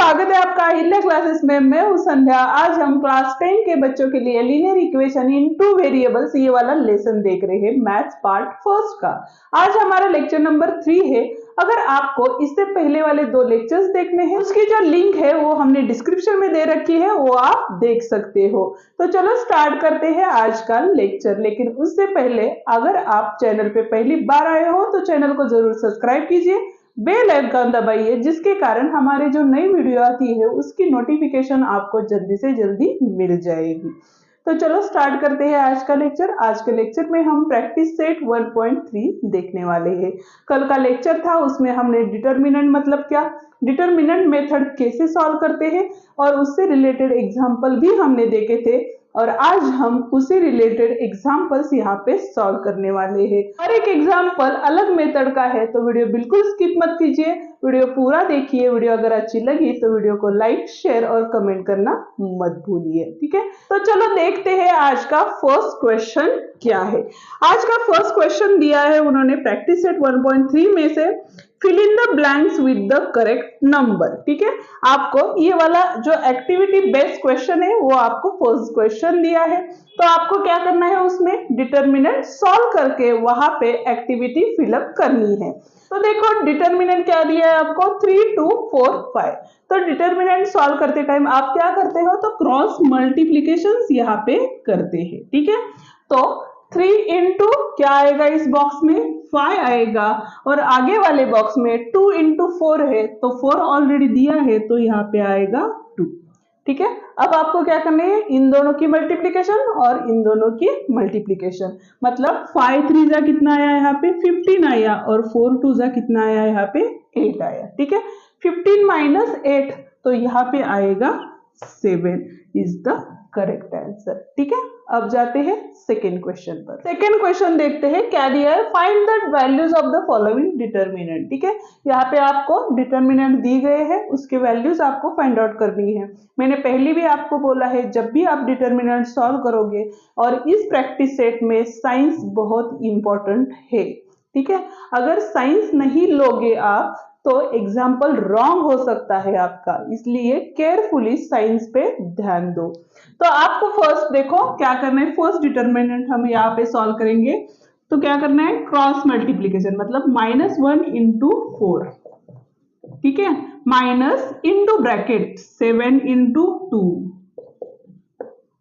स्वागत है आपका अहिल्या क्लासेस में। मैं हूं संध्या। आज हम क्लास 10 के बच्चों के लिए linear equation in two variables ये वाला लेसन देख रहे हैं, मैथ्स पार्ट फर्स्ट का। आज हमारा लेक्चर नंबर 3 है। अगर आपको इससे पहले वाले 2 लेक्चर्स देखने हैं, उसकी जो लिंक है वो हमने डिस्क्रिप्शन में दे रखी है, वो आप देख सकते हो। तो चलो स्टार्ट करते हैं आज का लेक्चर। लेकिन उससे पहले अगर आप चैनल पे पहली बार आए हो तो चैनल को जरूर सब्सक्राइब कीजिए, बेल आइकन दबाइए, जिसके कारण हमारे जो नई वीडियो आती है उसकी नोटिफिकेशन आपको जल्दी से जल्दी मिल जाएगी। तो चलो स्टार्ट करते हैं आज का लेक्चर। आज के लेक्चर में हम प्रैक्टिस सेट 1.3 देखने वाले हैं। कल का लेक्चर था, उसमें हमने डिटर्मिनेंट मतलब क्या, डिटर्मिनेंट मेथड कैसे सॉल्व करते हैं और उससे रिलेटेड एग्जाम्पल भी हमने देखे थे, और आज हम उसी रिलेटेड एग्जाम्पल्स यहाँ पे सॉल्व करने वाले हैं। हर एक एग्जाम्पल अलग मेथड का है, तो वीडियो बिल्कुल स्किप मत कीजिए, वीडियो पूरा देखिए। वीडियो अगर अच्छी लगी तो वीडियो को लाइक, शेयर और कमेंट करना मत भूलिए, ठीक है। तो चलो देखते हैं आज का फर्स्ट क्वेश्चन क्या है। आज का फर्स्ट क्वेश्चन दिया है उन्होंने प्रैक्टिस सेट 1.3 में से fill in the blanks with the correct number, ठीक है। आपको ये वाला जो एक्टिविटी बेस्ड क्वेश्चन है वो आपको फर्स्ट क्वेश्चन दिया है, तो आपको क्या करना है, उसमें डिटर्मिनेंट सॉल्व करके वहां पे एक्टिविटी फिलअप करनी है। तो देखो डिटर्मिनेंट क्या दिया है आपको, 3, 2, 4, 5। तो डिटर्मिनेंट सॉल्व करते टाइम आप क्या करते हो, तो क्रॉस मल्टीप्लीकेशन यहाँ पे करते हैं, ठीक है। तो 3 इंटू क्या आएगा, इस बॉक्स में 5 आएगा, और आगे वाले बॉक्स में 2 इंटू 4 है, तो 4 ऑलरेडी दिया है तो यहाँ पे आएगा 2, ठीक है। अब आपको क्या करना है, इन दोनों की मल्टीप्लीकेशन और इन दोनों की मल्टीप्लीकेशन, मतलब 5 3 जा कितना आया यहाँ पे 15 आया, और 4 2 जा कितना आया यहाँ पे 8 आया, ठीक है। 15 माइनस 8 तो यहाँ पे आएगा 7 इज द करेक्ट आंसर, ठीक है। अब जाते हैं सेकेंड क्वेश्चन पर। सेकेंड क्वेश्चन देखते हैं क्या दिया है, find the values of the following determinant, ठीक है। यहाँ पे आपको डिटर्मिनेंट दी गए हैं, उसके वैल्यूज आपको फाइंड आउट करनी है। मैंने पहले भी आपको बोला है, जब भी आप डिटर्मिनेंट सॉल्व करोगे, और इस प्रैक्टिस सेट में साइंस बहुत इंपॉर्टेंट है, ठीक है। अगर साइंस नहीं लोगे आप तो एग्जाम्पल रॉन्ग हो सकता है आपका, इसलिए केयरफुली साइंस पे ध्यान दो। तो आपको फर्स्ट देखो क्या करना है, फर्स्ट डिटर्मिनेंट हम यहाँ पे सॉल्व करेंगे। तो क्या करना है, क्रॉस मल्टीप्लीकेशन, मतलब -1 इंटू 4, ठीक है, माइनस इंटू ब्रैकेट 7 इंटू 2,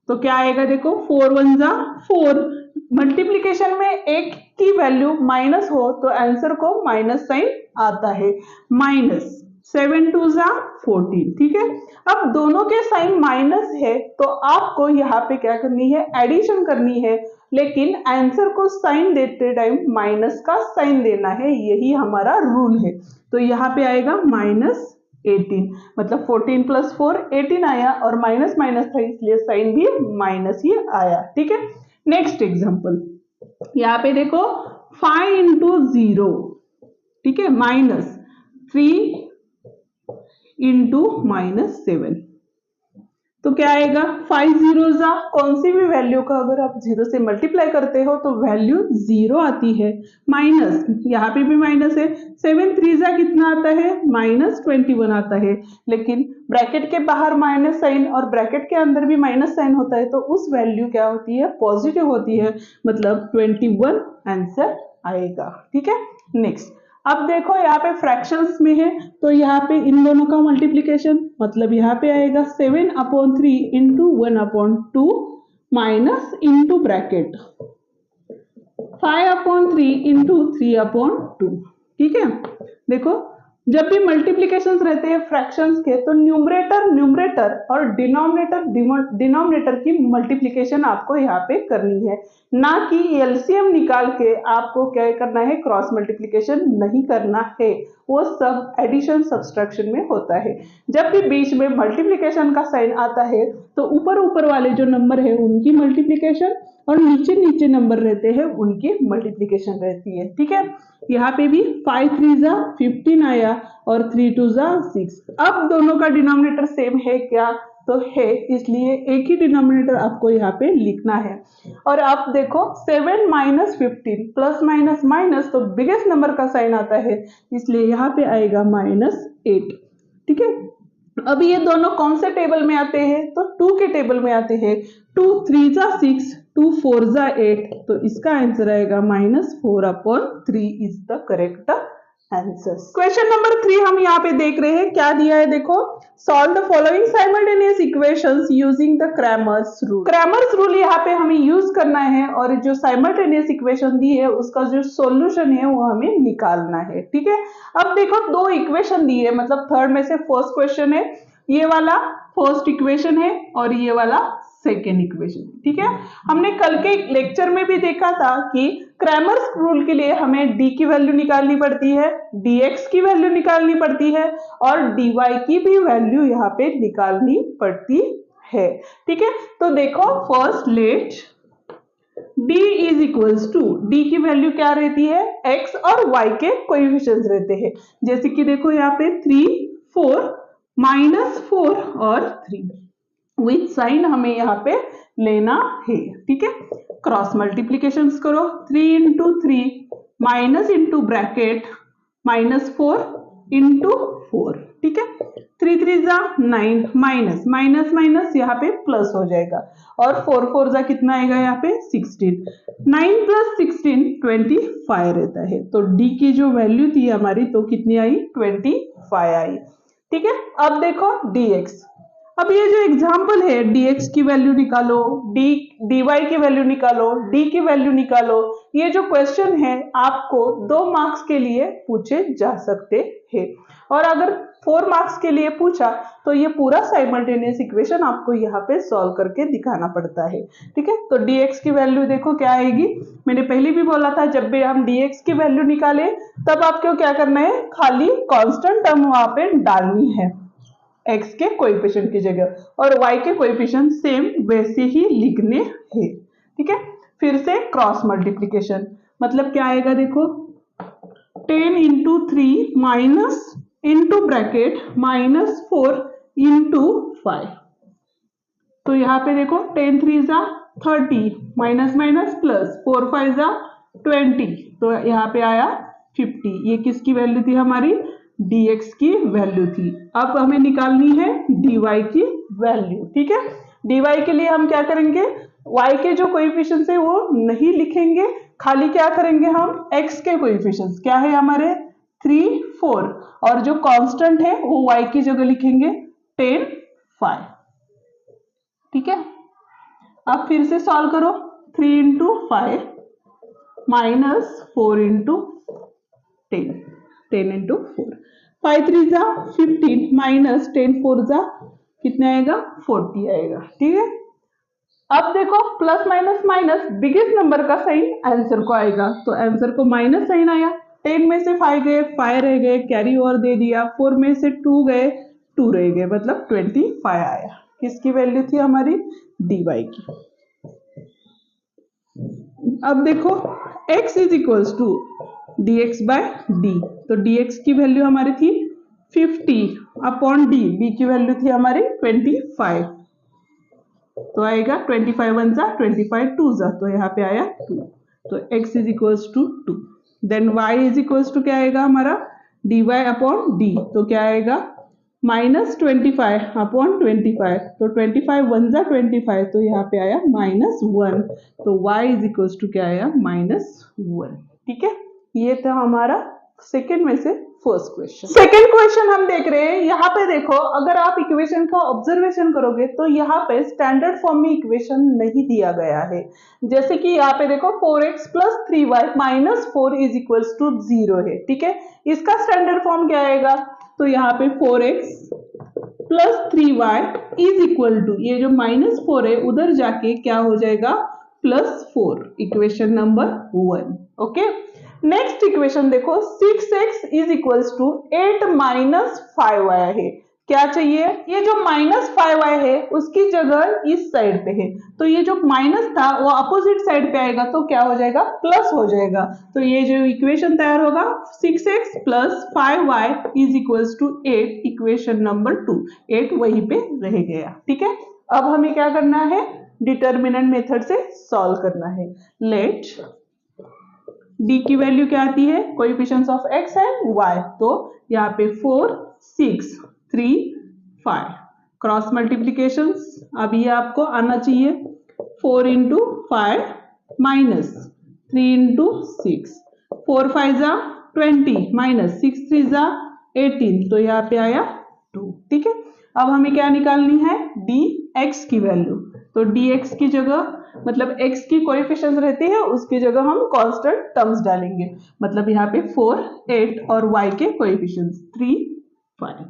तो क्या आएगा देखो 4 1 जा 4। मल्टीप्लीकेशन में एक की वैल्यू माइनस हो तो आंसर को माइनस साइन आता है, -7 2 जा 14, ठीक है। अब दोनों के साइन माइनस है तो आपको यहाँ पे क्या करनी है, एडिशन करनी है, लेकिन आंसर को साइन देते टाइम माइनस का साइन देना है, यही हमारा रूल है। तो यहाँ पे आएगा -18, मतलब 14 + 4 18 आया, और माइनस माइनस था इसलिए साइन भी माइनस ही आया, ठीक है। नेक्स्ट एग्जांपल यहाँ पे देखो 5 इंटू 0, ठीक है, -3 इंटू -7, तो क्या आएगा 5 0 जा, कौन सी भी वैल्यू का अगर आप 0 से मल्टीप्लाई करते हो तो वैल्यू 0 आती है, माइनस यहाँ पे भी माइनस है, 7 3 जा कितना आता है -21 आता है, लेकिन ब्रैकेट के बाहर माइनस साइन और ब्रैकेट के अंदर भी माइनस साइन होता है, तो उस वैल्यू क्या होती है, पॉजिटिव होती है, मतलब 21 आंसर आएगा, ठीक है। नेक्स्ट अब देखो यहाँ पे फ्रैक्शंस में है, तो यहाँ पे इन दोनों का मल्टीप्लीकेशन, मतलब यहाँ पे आएगा 7/3 into 1/2 minus into bracket 5/3 into 3/2, ठीक है। देखो जब भी मल्टीप्लीकेशंस रहते हैं फ्रैक्शंस के, तो न्यूमरेटर और डिनोमिनेटर की मल्टीप्लीकेशन आपको यहाँ पे करनी है, ना कि एलसीएम निकाल के आपको क्या करना है, क्रॉस मल्टीप्लीकेशन नहीं करना है, वो सब एडिशन सब्सट्रैक्शन में होता है। जब भी बीच में मल्टीप्लीकेशन का साइन आता है तो ऊपर वाले जो नंबर है उनकी मल्टीप्लीकेशन, और नीचे नंबर रहते हैं उनकी मल्टीप्लीकेशन रहती है, ठीक है। यहाँ पे भी 5 3 जा 15 आया, और 3 2 जा 6। अब दोनों का डिनोमिनेटर सेम है क्या, तो है, इसलिए एक ही डिनोमिनेटर आपको यहाँ पे लिखना है। और आप देखो 7 माइनस 15 प्लस माइनस माइनस, तो बिगेस्ट नंबर का साइन आता है, इसलिए यहाँ पे आएगा -8, ठीक है। अब ये दोनों कौन से टेबल में आते हैं? तो 2 के टेबल में आते हैं। 2 3 जा 6, 2 4 जा 8, तो इसका आंसर आएगा -4/3 is the correct answer. Question number 3 हम यहाँ पे देख रहे हैं, क्या दिया है देखो, solve the following simultaneous equations using the Cramer's rule. Cramer's rule यहाँ पे हमें यूज करना है और जो साइमल्टेनियस इक्वेशन दी है उसका जो सॉल्यूशन है वो हमें निकालना है। ठीक है, अब देखो 2 इक्वेशन दी है, मतलब थर्ड में से फर्स्ट क्वेश्चन है, ये वाला फर्स्ट इक्वेशन है और ये वाला सेकेंड इक्वेशन। ठीक है, हमने कल के लेक्चर में भी देखा था कि क्रैमर्स रूल के लिए हमें d की वैल्यू निकालनी पड़ती है, dx की वैल्यू निकालनी पड़ती है और dy की भी वैल्यू यहाँ पे निकालनी पड़ती है। ठीक है, तो देखो first let d is equals to, d की वैल्यू क्या रहती है, x और y के कोएफिशिएंट्स रहते हैं, जैसे कि देखो यहाँ पे 3 4 -4 और 3 विथ साइन हमें यहाँ पे लेना है। ठीक है, क्रॉस मल्टीप्लीकेशन करो, 3 × 3 माइनस इंटू ब्रैकेट -4 × 4। ठीक है, 3 3 जा 9, माइनस माइनस माइनस यहाँ पे प्लस हो जाएगा और 4 4 जा कितना आएगा यहाँ पे 16, 9 + 16 25 रहता है। तो d की जो वैल्यू थी हमारी तो कितनी आई, 25 आई। ठीक है, अब देखो dx, अब ये जो एग्जाम्पल है dx की वैल्यू निकालो, dy की वैल्यू निकालो, d की वैल्यू निकालो, ये जो क्वेश्चन है आपको 2 मार्क्स के लिए पूछे जा सकते हैं और अगर 4 मार्क्स के लिए पूछा तो ये पूरा साइमल्टेनियस इक्वेशन आपको यहाँ पे सॉल्व करके दिखाना पड़ता है। ठीक है, तो dx की वैल्यू देखो क्या आएगी, मैंने पहले भी बोला था जब भी हम dx की वैल्यू निकाले तब आपको क्या करना है, खाली कांस्टेंट टर्म वहां पे डालनी है x के कोएफिशिएंट की जगह और y के कोएफिशिएंट सेम वैसे ही लिखने हैं। ठीक है, फिर से क्रॉस मल्टीप्लिकेशन, मतलब क्या आएगा देखो, 10 × 3 माइनस इंटू ब्रैकेट -4 × 5, तो यहाँ पे देखो 10 3 जा 30, माइनस माइनस प्लस 4 5 जा 20, तो यहाँ पे आया 50। ये किसकी वैल्यू थी हमारी, dx की वैल्यू थी। अब हमें निकालनी है dy की वैल्यू। ठीक है, dy के लिए हम क्या करेंगे, y के जो कोएफिशिएंट्स है वो नहीं लिखेंगे, खाली क्या करेंगे हम x के कोएफिशिएंट्स क्या है हमारे 3 4 और जो कांस्टेंट है वो y की जगह लिखेंगे 10 5। ठीक है, अब फिर से सॉल्व करो, 3 × 5 -4 × 10, 10 × 4, 5 3 जा 15 माइनस 10 4 जा कितना आएगा 40 आएगा। ठीक है, अब देखो plus minus minus biggest number का साइन आंसर को आएगा, तो आंसर को माइनस साइन आया, 10 में से 5 गए 5 रह गए, कैरी ओवर दे दिया, 4 में से 2 गए 2 रह गए, मतलब 25 आया। किसकी वैल्यू थी हमारी, dy की। अब देखो x is equals to dx/d, तो dx की वैल्यू हमारी थी 50/d, d की वैल्यू थी हमारी 25, तो आएगा 25 1 जा 25 2 जा, तो यहाँ पे आया 2, तो x is equals to 2। Then y is equals to क्या आएगा हमारा, dy/d, तो क्या आएगा -25/25, तो 25 1 जा 25, तो यहाँ पे आया -1, तो y इज इक्वल्स टू क्या आया -1। ठीक है, ये था हमारा सेकेंड में से फर्स्ट क्वेश्चन। सेकेंड क्वेश्चन हम देख रहे हैं, यहाँ पे देखो अगर आप इक्वेशन का ऑब्जर्वेशन करोगे तो यहाँ पे स्टैंडर्ड फॉर्म में इक्वेशन नहीं दिया गया है, जैसे कि यहाँ पे देखो 4x + 3y - 4 is equals to 0 है। ठीक है, इसका स्टैंडर्ड फॉर्म क्या आएगा, तो यहाँ पे 4x + 3y is equal to, ये जो -4 है उधर जाके क्या हो जाएगा +4, equation number 1। Okay, next equation देखो 6x is equals to 8 - 5y है, क्या चाहिए, ये जो -5y है उसकी जगह इस साइड पे है, तो ये जो माइनस था वो अपोजिट साइड पे आएगा तो क्या हो जाएगा प्लस हो जाएगा, तो ये जो इक्वेशन तैयार होगा 6x + 5y is equals to 8, equation number 2, 8 वहीं पे रह गया। ठीक है, अब हमें क्या करना है, डिटर्मिनेंट मेथड से सॉल्व करना है। लेट d की वैल्यू क्या आती है, coefficients of x and y, तो यहाँ पे 4 6 3 5। क्रॉस मल्टीप्लीकेशंस, अब ये आपको आना चाहिए 4 इंटू 5 माइनस 3 इंटू 6, 4 5 जा 20 माइनस 6 3 जा 18, तो यहाँ पे आया 2। ठीक है, अब हमें क्या निकालनी है, dx की वैल्यू। तो dx की जगह मतलब x की कोएफिशिएंट्स रहती है उसकी जगह हम कांस्टेंट टर्म्स डालेंगे, मतलब यहाँ पे 4 8 और y के coefficients 3 5।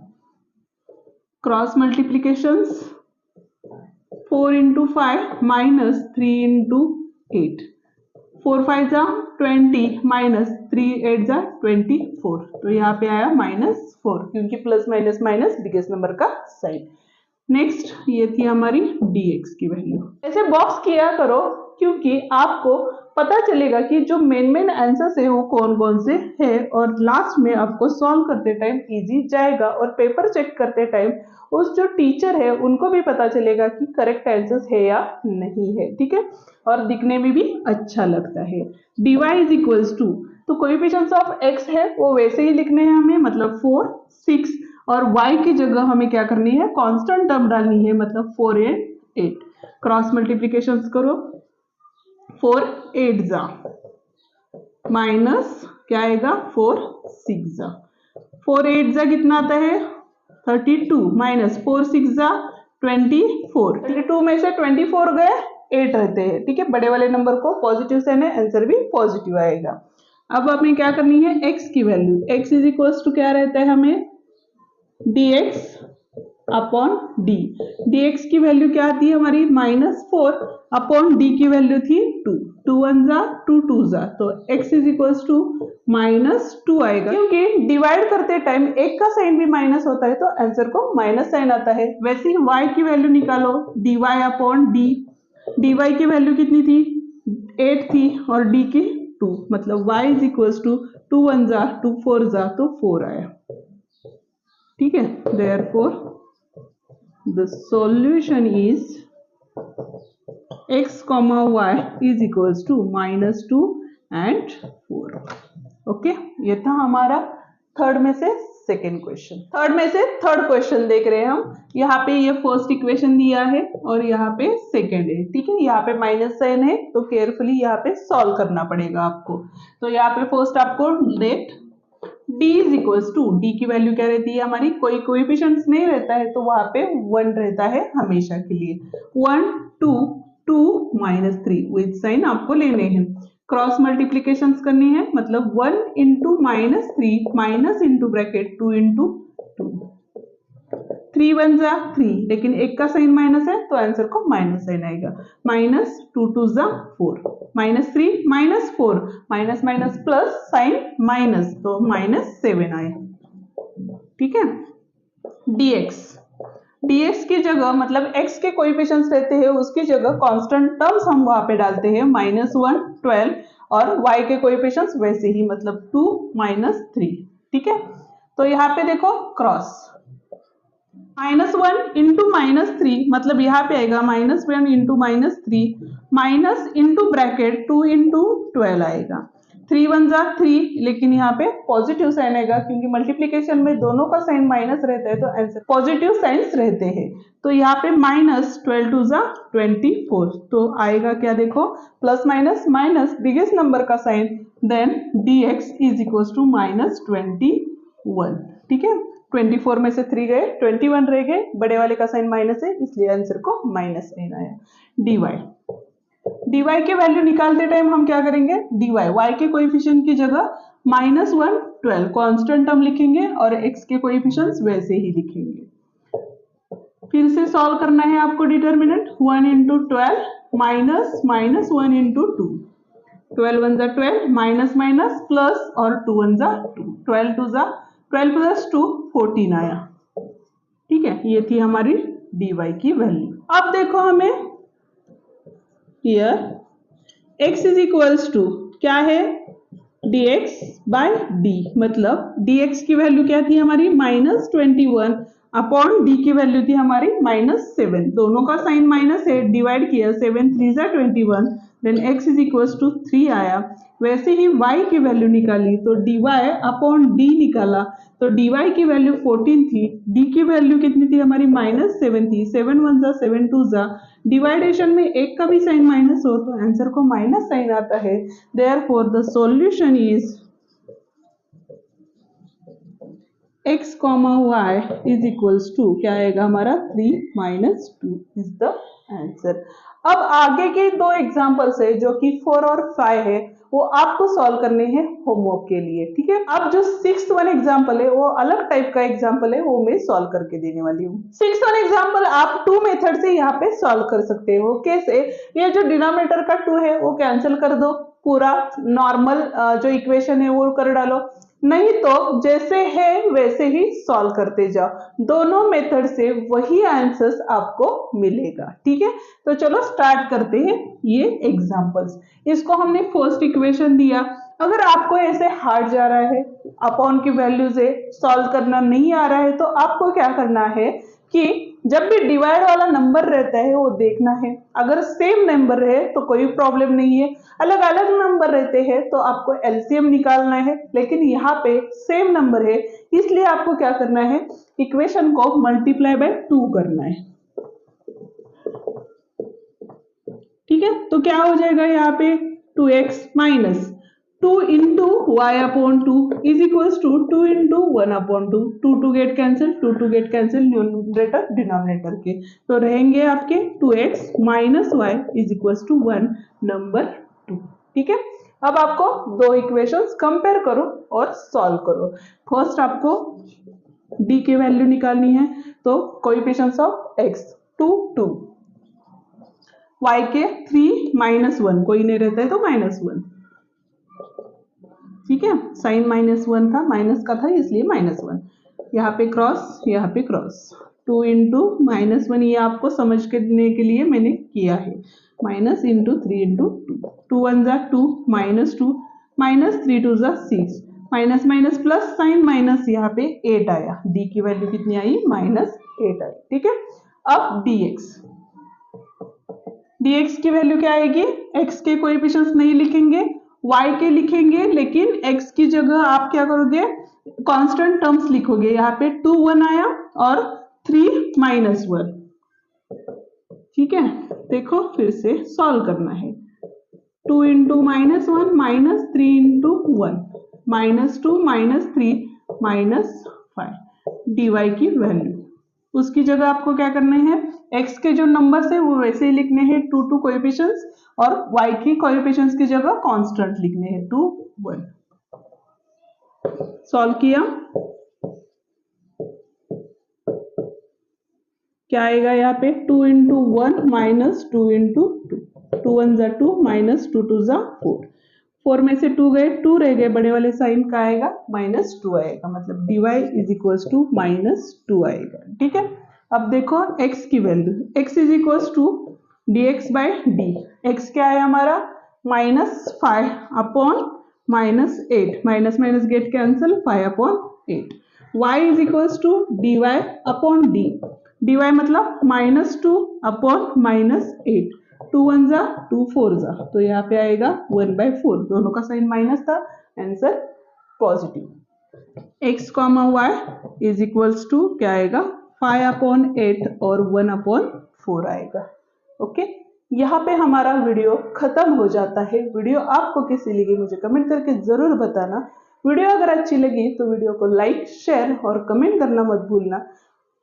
Cross multiplications, 4 into 5 minus 3 into 8, 4 5 जा 20 माइनस 3 8 जा 24, तो यहाँ पे आया -4 क्योंकि plus minus minus biggest number का साइन। नेक्स्ट ये थी हमारी dx की वैल्यू। ऐसे बॉक्स किया करो क्योंकि आपको पता चलेगा कि जो मेन आंसर्स है वो कौन कौन से है, और लास्ट में आपको सॉल्व करते टाइम इजी जाएगा, और पेपर चेक करते टाइम उस जो टीचर है उनको भी पता चलेगा कि करेक्ट आंसर्स है या नहीं है। ठीक है, और दिखने में भी अच्छा लगता है। dy इज इक्वल्स टू, तो कोएफिशिएंट्स ऑफ x है वो वैसे ही लिखने हैं हमें, मतलब 4 6, और y की जगह हमें क्या करनी है, कांस्टेंट टर्म डालनी है, मतलब 4 8। क्रॉस मल्टीप्लीकेशंस करो, 4 8 जा माइनस क्या आएगा 4 6 जा, 4 8 जा कितना आता है 32 माइनस 4 6 जा 24, 32 में से 24 गए 8 रहते हैं। ठीक है, बड़े वाले नंबर को पॉजिटिव साइन है, आंसर भी पॉजिटिव आएगा। अब हमें क्या करनी है, x की value. x is equals to क्या रहता है हमें, dx अपॉन d। dx की वैल्यू क्या आती है हमारी -4 अपॉन d की वैल्यू थी 2, 2 1 जा 2 2 जा, तो x इज इक्वल्स टू -2 आएगा, क्योंकि डिवाइड करते टाइम एक का साइन भी माइनस होता है तो आंसर को माइनस साइन आता है। वैसे ही y की वैल्यू निकालो, dy अपॉन d। dy की वैल्यू कितनी थी 8 थी और d की 2, मतलब y इज इक्वल्स टू 2 1 जा 2 4 जा, तो 4 आया। ठीक है, therefore the solution is x comma y is equals to -2 and 4। Okay, ये था हमारा थर्ड में से सेकेंड क्वेश्चन। थर्ड में से थर्ड क्वेश्चन देख रहे हैं हम। यहाँ पे ये फर्स्ट इक्वेशन दिया है और यहाँ पे सेकेंड है। ठीक है, यहाँ पे माइनस साइन है तो केयरफुली यहाँ पे सॉल्व करना पड़ेगा आपको। तो यहाँ पे फर्स्ट आपको let d is equals to, D की वैल्यू क्या रहती है हमारी, कोई कोएफिशिएंट्स नहीं रहता है तो वहां पे 1 रहता है हमेशा के लिए। 1 2 2 -3 विद साइन आपको लेने हैं। क्रॉस मल्टीप्लीकेशंस करनी है, मतलब 1 into -3 minus into bracket 2 into 2, 3 1 जा 3, लेकिन एक का साइन माइनस है तो आंसर को माइनस साइन आएगा। -2 2 जा 4, -3 -4, minus minus plus sign minus, तो -7 आया। ठीक है, dx की जगह मतलब x के कोएफिशिएंट्स रहते हैं उसकी जगह कांस्टेंट टर्म्स हम वहां पे डालते हैं, -1 12 और y के कोएफिशिएंट्स वैसे ही, मतलब 2 -3। ठीक है, तो यहाँ पे देखो क्रॉस -1 इंटू -3, मतलब यहाँ पे आएगा -1 into -3 minus into bracket 2 into 12 आएगा। 3 1 जा 3, लेकिन यहाँ पे पॉजिटिव साइन आएगा क्योंकि मल्टीप्लीकेशन में दोनों का साइन माइनस रहता है तो आंसर पॉजिटिव साइंस रहते हैं। तो यहाँ पे -12 2 जा 24, तो आएगा क्या देखो plus minus minus biggest number का sign, then dx is equal to -21। ठीक है, 24 में से 3 गए 21 रह गए, बड़े वाले का साइन माइनस है इसलिए आंसर को माइनस साइन आया। dy के वैल्यू निकालते टाइम हम क्या करेंगे, dy y के कोएफिशिएंट की जगह -1 12 कांस्टेंट टर्म लिखेंगे और x के कोएफिशिएंट्स वैसे ही लिखेंगे। फिर से सॉल्व करना है आपको डिटर्मिनेंट, 1 इंटू 12 माइनस -1 इंटू 2, 12 1 जा 12 माइनस माइनस प्लस और 2 1 जा 2, 12 2 जा 12 प्लस 2 14 आया। ठीक है, ये थी हमारी dy की वैल्यू। अब देखो हमें here x is equals to क्या है, dx बाय d, मतलब dx की वैल्यू क्या थी हमारी -21 अपॉन d की वैल्यू थी हमारी -7, दोनों का साइन माइनस है, डिवाइड किया 7 3 जा 21, then x is equal to 3 आया। वैसे ही y की वैल्यू निकाली तो dy अपॉन d निकाला तो dy की वैल्यू 14 थी, d की वैल्यू कितनी थी हमारी -7 थी। 7 1 जा 7 2 जा, डिवाइडेशन में एक का भी साइन माइनस हो तो आंसर को माइनस साइन आता है। Therefore the solution is x, y is equals to क्या आएगा हमारा 3 - 2 इज द आंसर। अब आगे के दो एग्जांपल्स है जो कि 4 और 5 है, वो आपको सॉल्व करने हैं होमवर्क के लिए, ठीक है। अब जो 6th वन एग्जांपल है वो अलग टाइप का एग्जांपल है, वो मैं सॉल्व करके देने वाली हूँ। 6th वन एग्जांपल आप 2 मेथड से यहाँ पे सॉल्व कर सकते हो। कैसे? ये जो डिनोमिनेटर का 2 है वो कैंसिल कर दो, पूरा नॉर्मल जो इक्वेशन है वो कर डालो, नहीं तो जैसे है वैसे ही सॉल्व करते जाओ। दोनों मेथड से वही आंसर्स आपको मिलेगा, ठीक है। तो चलो स्टार्ट करते हैं ये एग्जांपल्स। इसको हमने फर्स्ट इक्वेशन दिया। अगर आपको ऐसे हार्ड जा रहा है, अपॉन की वैल्यू से सॉल्व करना नहीं आ रहा है, तो आपको क्या करना है कि जब भी डिवाइड वाला नंबर रहता है वो देखना है। अगर सेम नंबर है तो कोई प्रॉब्लम नहीं है, अलग अलग नंबर रहते हैं तो आपको एलसीएम निकालना है, लेकिन यहाँ पे सेम नंबर है इसलिए आपको क्या करना है, इक्वेशन को मल्टीप्लाई बाय 2 करना है, ठीक है। तो क्या हो जाएगा यहाँ पे 2x minus 2 into y upon 2 is equals to 2 into 1 upon 2, 2 get cancel, 2 get cancel numerator denominator के, तो रहेंगे आपके 2x minus y is equals to 1 number 2, ठीक है। अब आपको दो इक्वेशंस कंपेयर करो और सॉल्व करो। फर्स्ट आपको d की वैल्यू निकालनी है, तो कोएफिशिएंट्स ऑफ x 2 2, y के 3 -1, कोई नहीं रहता है तो -1, ठीक है। साइन -1 था, माइनस का था इसलिए -1, यहाँ पे क्रॉस यहाँ पे क्रॉस, 2 इंटू -1 ये आपको समझ करने के लिए मैंने किया है, माइनस इंटू 3 इंटू 2, 2 1 जा 2 -2 -3 2 जा 6, minus minus plus sign minus, यहाँ पे 8 आया, d की वैल्यू कितनी आई -8 आई, ठीक है। अब dx की वैल्यू क्या आएगी, x के कोएफिशिएंट्स नहीं लिखेंगे, y के लिखेंगे, लेकिन x की जगह आप क्या करोगे, कांस्टेंट टर्म्स लिखोगे। यहाँ पे 2 1 आया और 3 -1, ठीक है। देखो फिर से सॉल्व करना है, 2 इंटू -1 -3 इंटू 1 -2 -3 -5 dy की वैल्यू, उसकी जगह आपको क्या करना है, x के जो नंबर्स है वो वैसे ही लिखने हैं 2 2 कोएफिशिएंट्स, और y की कोएफिशिएंट्स की जगह कांस्टेंट लिखने हैं 2 1। सॉल्व किया, क्या आएगा यहाँ पे 2 इंटू 1 -2 इंटू 2, 2 1 जा 2 -2 2 जा 4, 4 में से 2 गए, 2 रह गए, बड़े वाले साइन का आएगा -2 आएगा, मतलब dy इज इक्वल्स टू -2 आएगा, ठीक है। अब देखो x की value, x is equals to dx by d, x क्या है हमारा -5 upon -8, minus minus get cancel, 5 upon 8, y is equals to dy upon d, dy मतलब -2 अपॉन -8, 2 1 जा 2 4 जा, तो यहाँ पे आएगा 1/4, दोनों का साइन माइनस था, answer positive. x, y is equals to क्या आएगा 5 अपॉन 8 और 1 अपॉन 4 आएगा, ओके। यहाँ पे हमारा वीडियो खत्म हो जाता है। वीडियो आपको कैसी लगी मुझे कमेंट करके जरूर बताना। वीडियो अगर अच्छी लगी तो वीडियो को लाइक शेयर और कमेंट करना मत भूलना,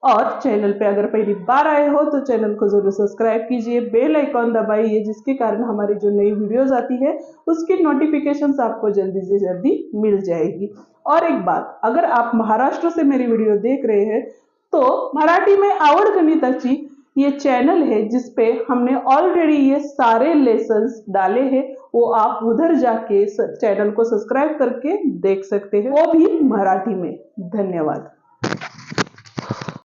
और चैनल पे अगर पहली बार आए हो तो चैनल को जरूर सब्सक्राइब कीजिए, बेल आइकॉन दबाइए, जिसके कारण हमारी जो नई वीडियोस आती है उसकी नोटिफिकेशंस आपको जल्दी से जल्दी मिल जाएगी। और एक बात, अगर आप महाराष्ट्र से मेरी वीडियो देख रहे हैं तो मराठी में आवड गणिताची ये चैनल है जिसपे हमने ऑलरेडी ये सारे लेसन्स डाले हैं, वो आप उधर जाके चैनल को सब्सक्राइब करके देख सकते हैं, वो भी मराठी में। धन्यवाद।